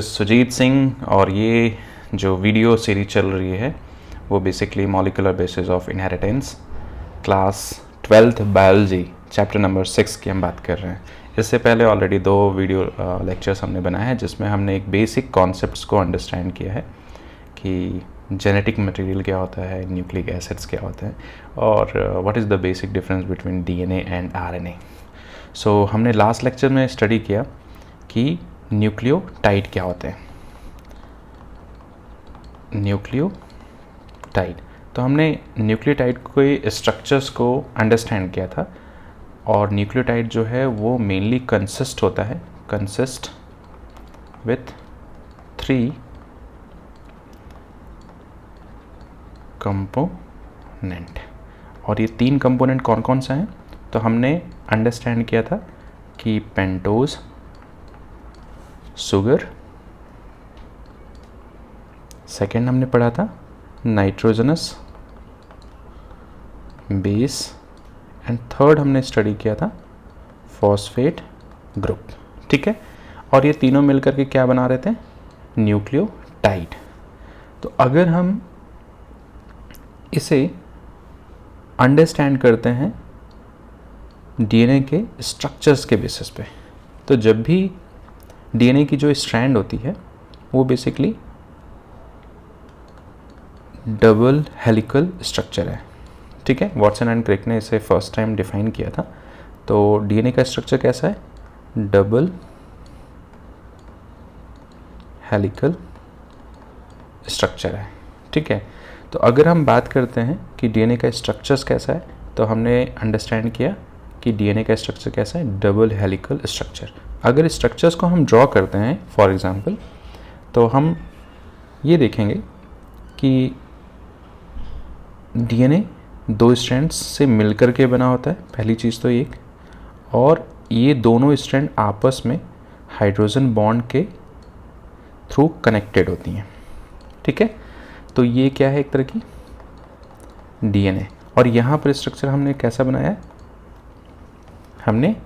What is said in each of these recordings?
सुजीत सिंह और ये जो वीडियो सीरीज चल रही है वो basically molecular basis of inheritance class 12th biology chapter number 6 की हम बात कर रहे हैं। इससे पहले ऑलरेडी 2 वीडियो लेक्चर्स हमने बनाए हैं जिसमें हमने एक बेसिक कॉन्सेप्ट्स को अंडरस्टैंड किया है कि जेनेटिक मटेरियल क्या होता है, न्यूक्लिक एसिड्स क्या होते हैं और what is the basic difference between DNA and RNA. So हमने लास्ट लेक्चर में स्टडी किया कि न्यूक्लियोटाइड क्या होते हैं। न्यूक्लियोटाइड, तो हमने न्यूक्लियोटाइड के स्ट्रक्चर्स को अंडरस्टैंड किया था और न्यूक्लियोटाइड जो है वो मेनली कंसिस्ट विथ 3 कंपोनेंट। और ये 3 कंपोनेंट कौन कौन सा हैं, तो हमने अंडरस्टैंड किया था कि पेंटोज शुगर, सेकेंड हमने पढ़ा था नाइट्रोजनस बेस एंड थर्ड हमने स्टडी किया था फॉस्फेट ग्रुप। ठीक है, और ये तीनों मिलकर के क्या बना रहे थे, न्यूक्लियोटाइड। तो अगर हम इसे अंडरस्टैंड करते हैं डीएनए के स्ट्रक्चर्स के बेसिस पे, तो जब भी डीएनए की जो स्ट्रैंड होती है वो बेसिकली डबल हेलिकल स्ट्रक्चर है। ठीक है, वॉटसन एंड क्रिक ने इसे फर्स्ट टाइम डिफाइन किया था। तो डीएनए का स्ट्रक्चर कैसा है, डबल हेलिकल स्ट्रक्चर है। ठीक है, तो अगर हम बात करते हैं कि डीएनए का स्ट्रक्चर्स कैसा है, तो हमने अंडरस्टैंड किया कि डीएनए का स्ट्रक्चर कैसा है, डबल हेलिकल स्ट्रक्चर। अगर स्ट्रक्चर्स को हम ड्रॉ करते हैं फॉर एग्जांपल, तो हम ये देखेंगे कि डीएनए 2 स्ट्रैंड्स से मिलकर के बना होता है, पहली चीज़ तो एक, और ये दोनों स्ट्रैंड आपस में हाइड्रोजन बॉन्ड के थ्रू कनेक्टेड होती हैं। ठीक है, तो ये क्या है, एक तरह की डीएनए। और यहाँ पर स्ट्रक्चर हमने कैसा बनाया है, हमने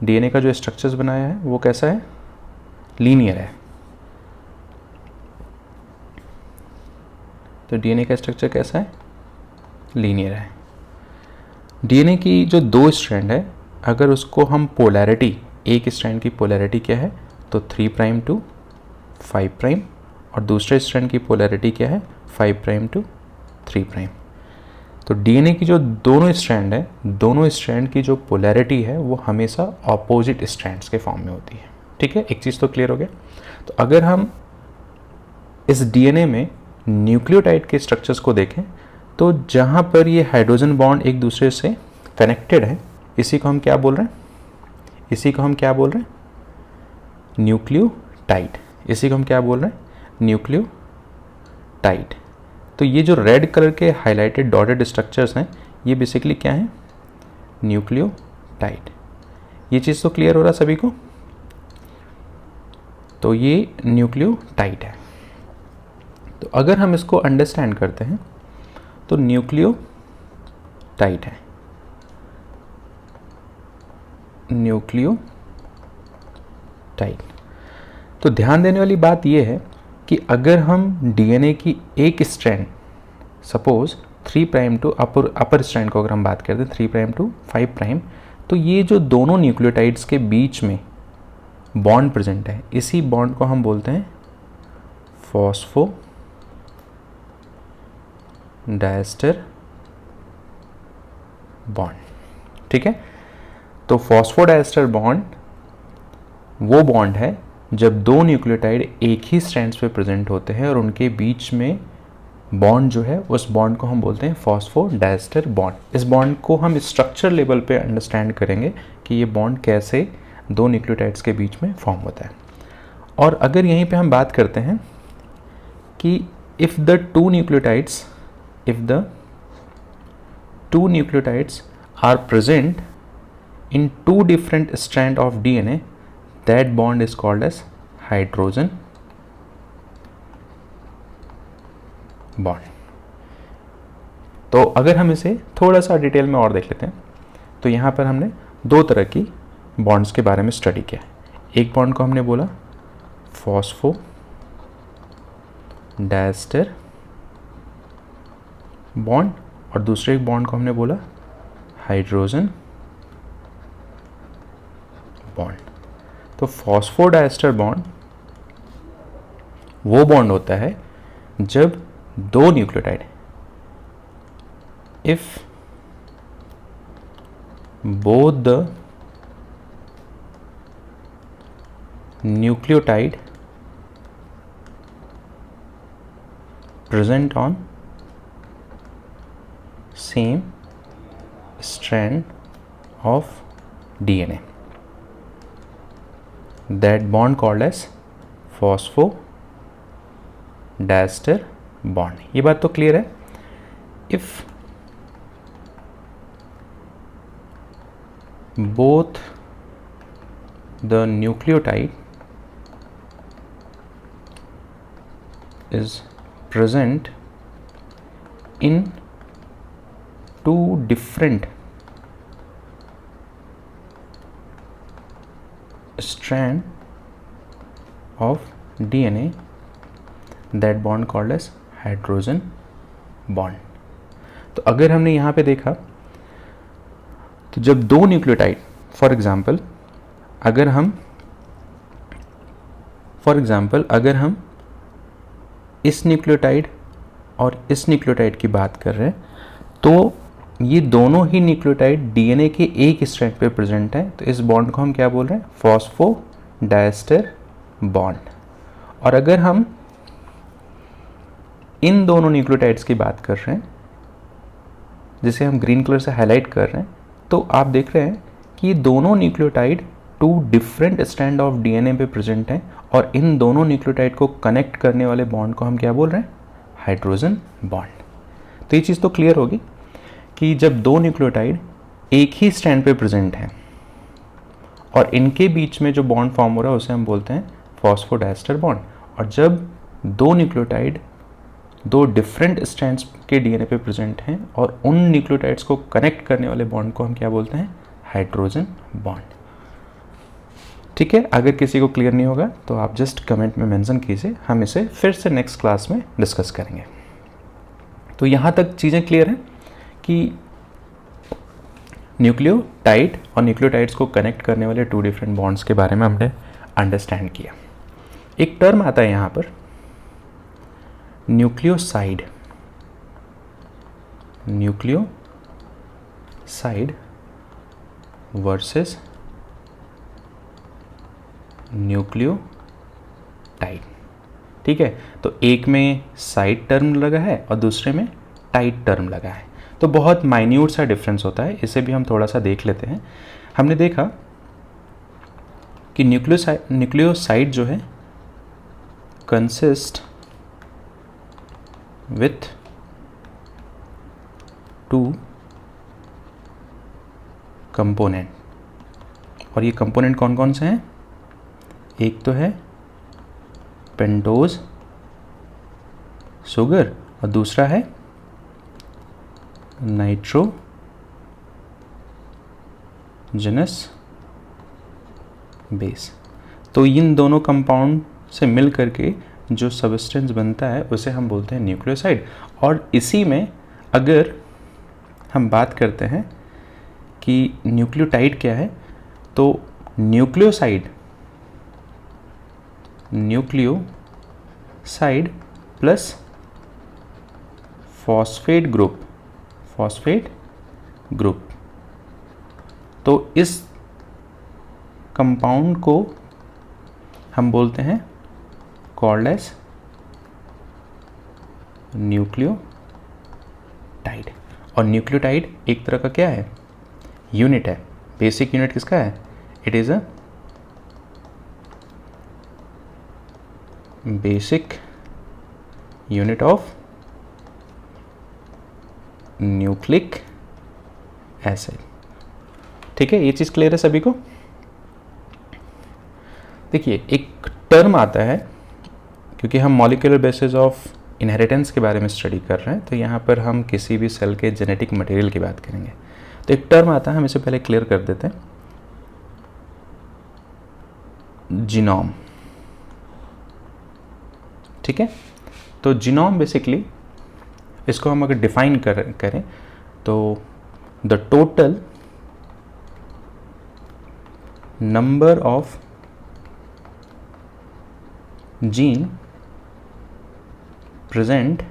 डीएनए का जो स्ट्रक्चर्स बनाया है वो कैसा है, लीनियर है। तो डीएनए का स्ट्रक्चर कैसा है, लीनियर है। डीएनए की जो 2 स्ट्रैंड है, अगर उसको हम पोलैरिटी, एक स्ट्रैंड की पोलैरिटी क्या है, तो 3' to 5', और दूसरे स्ट्रैंड की पोलैरिटी क्या है, 5' to 3'। तो डीएनए की जो दोनों स्ट्रैंड है, दोनों स्ट्रैंड की जो पोलैरिटी है वो हमेशा ऑपोजिट स्ट्रैंड्स के फॉर्म में होती है। ठीक है, एक चीज़ तो क्लियर हो गया। तो अगर हम इस डीएनए में न्यूक्लियोटाइड के स्ट्रक्चर्स को देखें, तो जहाँ पर ये हाइड्रोजन बॉन्ड एक दूसरे से कनेक्टेड है, इसी को हम क्या बोल रहे हैं, न्यूक्लियोटाइड। इसी को हम क्या बोल रहे हैं, न्यूक्लियोटाइड। तो ये जो रेड कलर के हाईलाइटेड डॉटेड स्ट्रक्चर्स हैं, ये बेसिकली क्या हैं, न्यूक्लियोटाइड। ये चीज़ तो क्लियर हो रहा सभी को। तो ये न्यूक्लियोटाइड है। तो अगर हम इसको अंडरस्टैंड करते हैं तो न्यूक्लियोटाइड है, न्यूक्लियोटाइड। तो ध्यान देने वाली बात यह है कि अगर हम डीएनए की एक strand, suppose 3' to upper strand को अगर हम बात करते हैं 3' to 5', तो ये जो दोनों न्यूक्लियोटाइड्स के बीच में बॉन्ड प्रेजेंट है, इसी बॉन्ड को हम बोलते हैं फॉस्फोडाइस्टर बॉन्ड। ठीक है, तो फॉस्फोडाइस्टर बॉन्ड वो बॉन्ड है जब 2 न्यूक्लियोटाइड एक ही स्ट्रैंड्स पे प्रेजेंट होते हैं और उनके बीच में बॉन्ड जो है, उस बॉन्ड को हम बोलते हैं फॉस्फोडाइस्टर बॉन्ड। इस बॉन्ड को हम स्ट्रक्चर लेवल पे अंडरस्टैंड करेंगे कि ये बॉन्ड कैसे 2 न्यूक्लियोटाइड्स के बीच में फॉर्म होता है। और अगर यहीं पे हम बात करते हैं कि if the two nucleotides are present in 2 different strands of DNA, that bond is called as hydrogen bond। तो अगर हम इसे थोड़ा सा डिटेल में और देख लेते हैं, तो यहाँ पर हमने 2 तरह की बॉन्ड्स के बारे में स्टडी किया है। एक बॉन्ड को हमने बोला फॉस्फो डायस्टर बॉन्ड, और दूसरे एक बॉन्ड को हमने बोला हाइड्रोजन बॉन्ड। तो फॉस्फोडाइस्टर बॉन्ड वो बॉन्ड होता है जब दो nucleotide, if both the nucleotide present on same strand of DNA, that bond called as phosphodiester bond। ये बात तो क्लियर है। if both the nucleotide is present in two different strand of DNA, that bond called as hydrogen bond। तो अगर हमने यहाँ पे देखा तो जब दो न्यूक्लियोटाइड, फॉर एग्जाम्पल अगर हम इस न्यूक्लियोटाइड और इस न्यूक्लियोटाइड की बात कर रहे हैं, तो ये दोनों ही न्यूक्लियोटाइड डीएनए के एक स्ट्रैंड पे प्रेजेंट है, तो इस बॉन्ड को हम क्या बोल रहे हैं? Phosphodiester bond. और अगर हम इन दोनों न्यूक्लियोटाइड्स की बात कर रहे हैं, जिसे हम ग्रीन कलर से हाईलाइट कर रहे हैं, तो आप देख रहे हैं कि ये दोनों nucleotide two different strand of DNA पे प्रेजेंट हैं, और इन दोनों न्यूक्लियोटाइड को कनेक्ट करने वाले बॉन्ड को हम क्या बोल रहे हैं? Hydrogen bond. तो ये चीज़ तो क्लियर होगी कि जब दो न्यूक्लियोटाइड एक ही स्ट्रैंड पे प्रेजेंट हैं और इनके बीच में जो बॉन्ड फॉर्म हो रहा है उसे हम बोलते हैं फॉस्फोडाइस्टर बॉन्ड, और जब दो न्यूक्लियोटाइड दो डिफरेंट स्ट्रैंड्स के डीएनए पे प्रेजेंट हैं और उन न्यूक्लियोटाइड्स को कनेक्ट करने वाले बॉन्ड को हम क्या बोलते हैं? Hydrogen bond. ठीक है, अगर किसी को क्लियर नहीं होगा तो आप जस्ट कमेंट में मेंशन कीजिए, हम इसे फिर से नेक्स्ट क्लास में डिस्कस करेंगे। तो यहाँ तक चीज़ें क्लियर हैं कि न्यूक्लियोटाइड और न्यूक्लियोटाइड्स को कनेक्ट करने वाले टू डिफरेंट बॉन्ड्स के बारे में हमने अंडरस्टैंड किया। एक टर्म आता है यहाँ पर न्यूक्लियोसाइड। Nucleoside versus nucleotide. ठीक है, तो एक में साइड टर्म लगा है और दूसरे में टाइड टर्म लगा है, तो बहुत माइन्यूट सा डिफरेंस होता है, इसे भी हम थोड़ा सा देख लेते हैं। हमने देखा कि न्यूक्लियोसाइड जो है कंसिस्ट विथ टू कंपोनेंट, और ये कंपोनेंट कौन कौन से हैं? एक तो है पेंटोज शुगर और दूसरा है नाइट्रोजनस बेस। तो इन दोनों कंपाउंड से मिल करके जो सब्सटेंस बनता है उसे हम बोलते हैं न्यूक्लियोसाइड। और इसी में अगर हम बात करते हैं कि न्यूक्लियोटाइड क्या है, तो न्यूक्लियोसाइड प्लस फॉस्फेट ग्रुप, तो इस कंपाउंड को हम बोलते हैं कॉल्ड एज न्यूक्लियोटाइड। और न्यूक्लियोटाइड एक तरह का क्या है? यूनिट है। बेसिक यूनिट किसका है? It is a basic unit of nucleic acid. ठीक है, ये चीज़ क्लियर है सभी को? देखिए, एक टर्म आता है, क्योंकि हम मॉलिक्यूलर बेसिस ऑफ इनहेरिटेंस के बारे में स्टडी कर रहे हैं, तो यहाँ पर हम किसी भी सेल के जेनेटिक मटेरियल की बात करेंगे। तो एक टर्म आता है, हम इसे पहले क्लियर कर देते हैं। जीनोम। ठीक है। तो जीनोम बेसिकली, इसको हम अगर डिफाइन करें तो the total number of gene present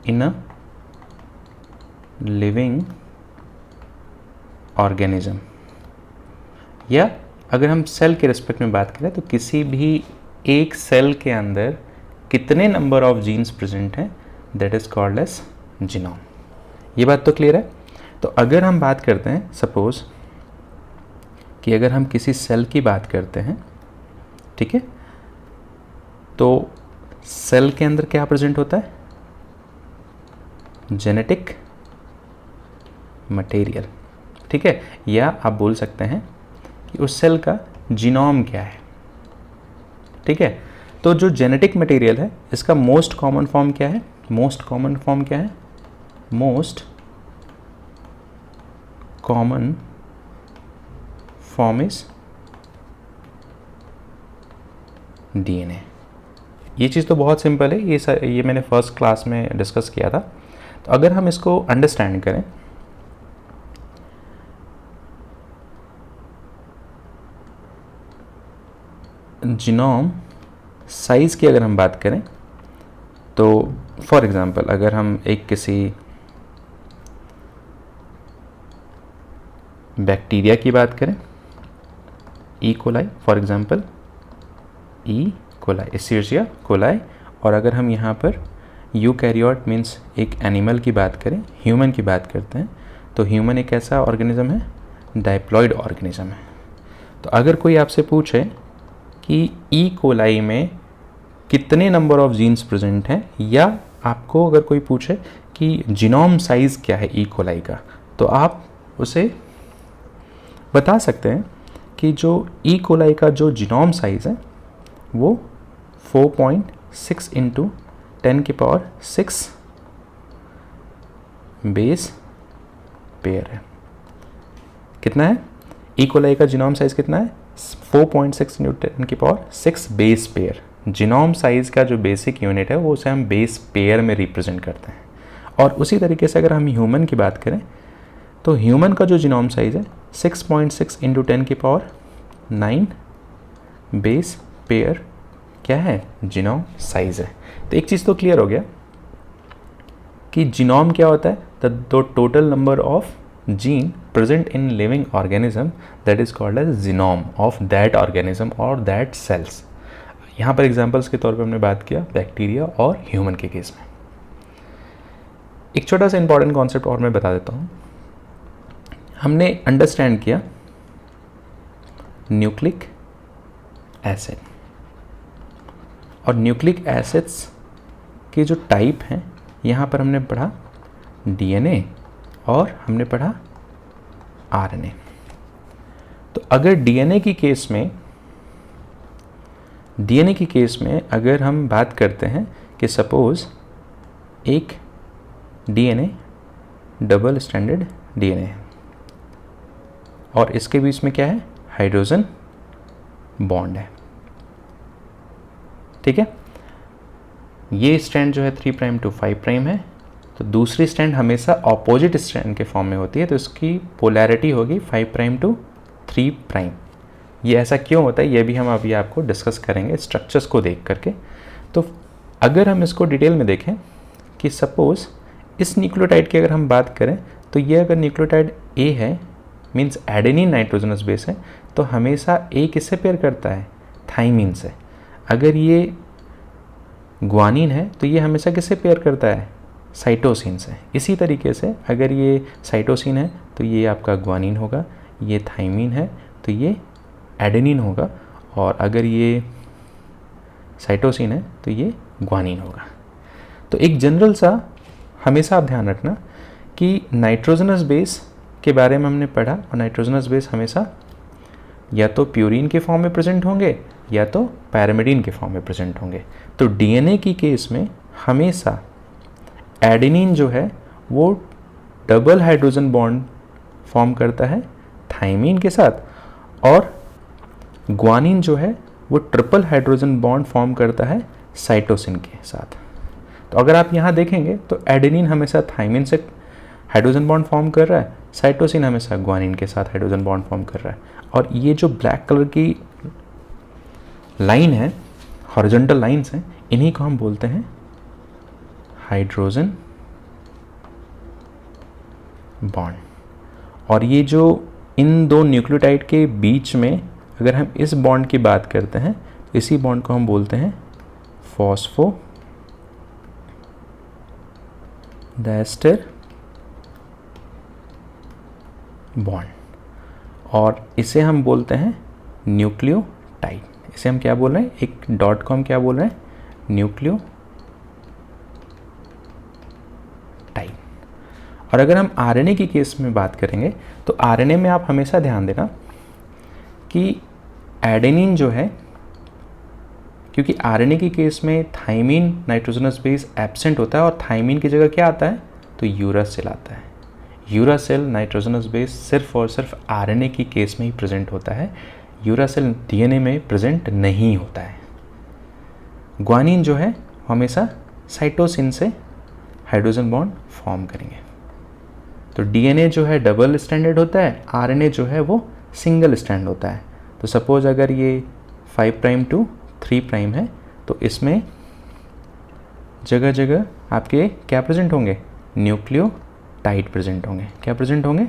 in a living organism, या अगर हम सेल के रिस्पेक्ट में बात करें तो किसी भी एक सेल के अंदर कितने नंबर ऑफ जीन्स प्रेजेंट हैं, that is called as genome. ये बात तो क्लियर है। तो अगर हम बात करते हैं, सपोज कि अगर हम किसी सेल की बात करते हैं, ठीक है, तो सेल के अंदर क्या प्रेजेंट होता है, जेनेटिक मटेरियल, ठीक है, या आप बोल सकते हैं कि उस सेल का जीनोम क्या है, ठीक है। तो जो जेनेटिक मटेरियल है इसका मोस्ट कॉमन फॉर्म क्या है, मोस्ट कॉमन फॉर्म क्या है, most common form is DNA. ये चीज़ तो बहुत सिंपल है, ये मैंने फर्स्ट क्लास में डिस्कस किया था। तो अगर हम इसको अंडरस्टैंड करें, जीनोम साइज़ की अगर हम बात करें तो फॉर एग्ज़ाम्पल अगर हम एक किसी बैक्टीरिया की बात करें, E coli for example, E coli, Escherichia coli, और अगर हम यहाँ पर यूकैरियोट मीन्स एक एनिमल की बात करें, ह्यूमन की बात करते हैं, तो ह्यूमन एक ऐसा ऑर्गेनिज्म है, डाइप्लॉइड ऑर्गेनिज्म है। तो अगर कोई आपसे पूछे कि ई कोलाई में कितने नंबर ऑफ जीन्स प्रेजेंट हैं, या आपको अगर कोई पूछे कि जीनोम साइज़ क्या है ई कोलाई का, तो आप उसे बता सकते हैं कि जो ई कोलाई का जो जीनोम साइज़ है वो 4.6 × 10⁶ बेस पेयर है। कितना है ई कोलाई का जीनोम साइज़, कितना है 4.6 × 10⁶ बेस पेयर। जीनोम साइज़ का जो बेसिक यूनिट है वो उसे हम बेस पेयर में रिप्रेजेंट करते हैं। और उसी तरीके से अगर हम ह्यूमन की बात करें तो ह्यूमन का जो जीनोम साइज़ है 6.6 × 10⁹ बेस पेयर क्या है, जीनोम साइज़ है। तो एक चीज़ तो क्लियर हो गया कि जीनोम क्या होता है, the total number of gene present in living organism, that is called as genome of that organism और दैट सेल्स। यहाँ पर एग्जांपल्स के तौर पे हमने बात किया बैक्टीरिया और ह्यूमन के केस में। एक छोटा सा इंपॉर्टेंट कॉन्सेप्ट और मैं बता देता हूँ। हमने अंडरस्टैंड किया न्यूक्लिक एसिड, और न्यूक्लिक एसिड्स के जो टाइप हैं, यहाँ पर हमने पढ़ा डीएनए और हमने पढ़ा आरएनए। तो अगर डीएनए की केस में अगर हम बात करते हैं कि सपोज एक डीएनए डबल स्ट्रैंडेड डीएनए है और इसके बीच में क्या है, हाइड्रोजन बॉन्ड है, ठीक है। ये स्ट्रैंड जो है 3' to 5' है, तो दूसरी स्ट्रैंड हमेशा ऑपोजिट स्ट्रैंड के फॉर्म में होती है, तो इसकी पोलैरिटी होगी 5' to 3'। ये ऐसा क्यों होता है ये भी हम अभी आपको डिस्कस करेंगे स्ट्रक्चर्स को देख करके। तो अगर हम इसको डिटेल में देखें कि सपोज इस न्यूक्लियोटाइड की अगर हम बात करें तो ये अगर न्यूक्लियोटाइड ए है मीन्स एडेनिन नाइट्रोजनस बेस है, तो हमेशा ए किससे पेयर करता है, थाइमीन से। अगर ये ग्वानिन है तो ये हमेशा किससे पेयर करता है, साइटोसिन से। इसी तरीके से अगर ये साइटोसिन है तो ये आपका ग्वानिन होगा, ये थाइमीन है तो ये एडेनिन होगा, और अगर ये साइटोसिन है तो ये ग्वानिन होगा। तो एक जनरल सा हमेशा आप ध्यान रखना कि नाइट्रोजनस बेस के बारे में हमने पढ़ा, और नाइट्रोजनस बेस हमेशा या तो प्यूरिन के फॉर्म में प्रेजेंट होंगे या तो पैरामिडिन के फॉर्म में प्रेजेंट होंगे। तो डीएनए की केस में हमेशा एडेनिन जो है वो डबल हाइड्रोजन बॉन्ड फॉर्म करता है थाइमीन के साथ, और ग्वानिन जो है वो ट्रिपल हाइड्रोजन बॉन्ड फॉर्म करता है साइटोसिन के साथ। तो अगर आप यहाँ देखेंगे तो एडेनिन हमेशा थाइमिन से हाइड्रोजन बॉन्ड फॉर्म कर रहा है, साइटोसिन हमेशा ग्वानिन के साथ हाइड्रोजन बॉन्ड फॉर्म कर रहा है। और ये जो ब्लैक कलर की लाइन है, हॉरिजॉन्टल लाइंस हैं, इन्हीं को हम बोलते हैं हाइड्रोजन बॉन्ड। और ये जो इन दो न्यूक्लियोटाइड के बीच में अगर हम इस बॉन्ड की बात करते हैं तो इसी बॉन्ड को हम बोलते हैं फॉस्फोडाइएस्टर बॉन्ड। और इसे हम बोलते हैं न्यूक्लियोटाइड। इसे हम क्या बोल रहे हैं, एक डॉट को हम क्या बोल रहे हैं, न्यूक्लियोटाइड। और अगर हम आरएनए की केस में बात करेंगे तो आरएनए में आप हमेशा ध्यान देना कि एडेनिन जो है, क्योंकि आरएनए की केस में थाइमिन नाइट्रोजनस बेस एब्सेंट होता है और थाइमिन की जगह क्या आता है, तो यूरासिल आता है। यूरासिल नाइट्रोजनस बेस सिर्फ और सिर्फ आरएनए की केस में ही प्रेजेंट होता है, यूरासिल डीएनए में प्रेजेंट नहीं होता है। ग्वानिन जो है हमेशा साइटोसिन से हाइड्रोजन बॉन्ड फॉर्म करेंगे। तो डीएनए जो है डबल स्ट्रैंडेड होता है, आरएनए जो है वो सिंगल स्ट्रैंड होता है। तो सपोज अगर ये 5 प्राइम टू 3 प्राइम है तो इसमें जगह जगह आपके क्या प्रेजेंट होंगे, न्यूक्लियोटाइड प्रेजेंट होंगे। क्या प्रेजेंट होंगे,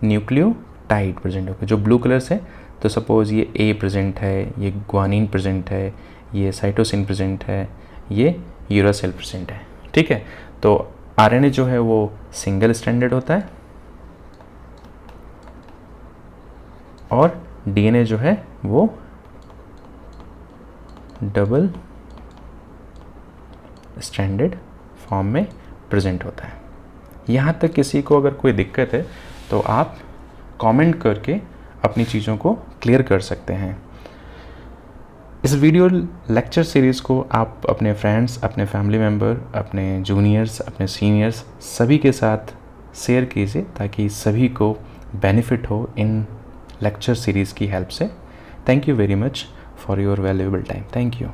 न्यूक्लियोटाइड प्रेजेंट होंगे, जो ब्लू कलर से। तो सपोज ये ए प्रेजेंट है, ये ग्वानिन प्रेजेंट है, ये साइटोसिन प्रेजेंट है, ये यूरासिल प्रेजेंट है। ठीक है, तो आरएनए जो है वो सिंगल स्ट्रैंडेड होता है और डीएनए जो है वो डबल स्ट्रैंडेड फॉर्म में प्रेजेंट होता है। यहाँ तक किसी को अगर कोई दिक्कत है तो आप कमेंट करके अपनी चीज़ों को क्लियर कर सकते हैं। इस वीडियो लेक्चर सीरीज़ को आप अपने फ्रेंड्स, अपने फैमिली मेम्बर, अपने जूनियर्स, अपने सीनियर्स सभी के साथ शेयर कीजिए ताकि सभी को बेनिफिट हो इन लेक्चर सीरीज़ की हेल्प से। Thank you very much for your valuable time. Thank you.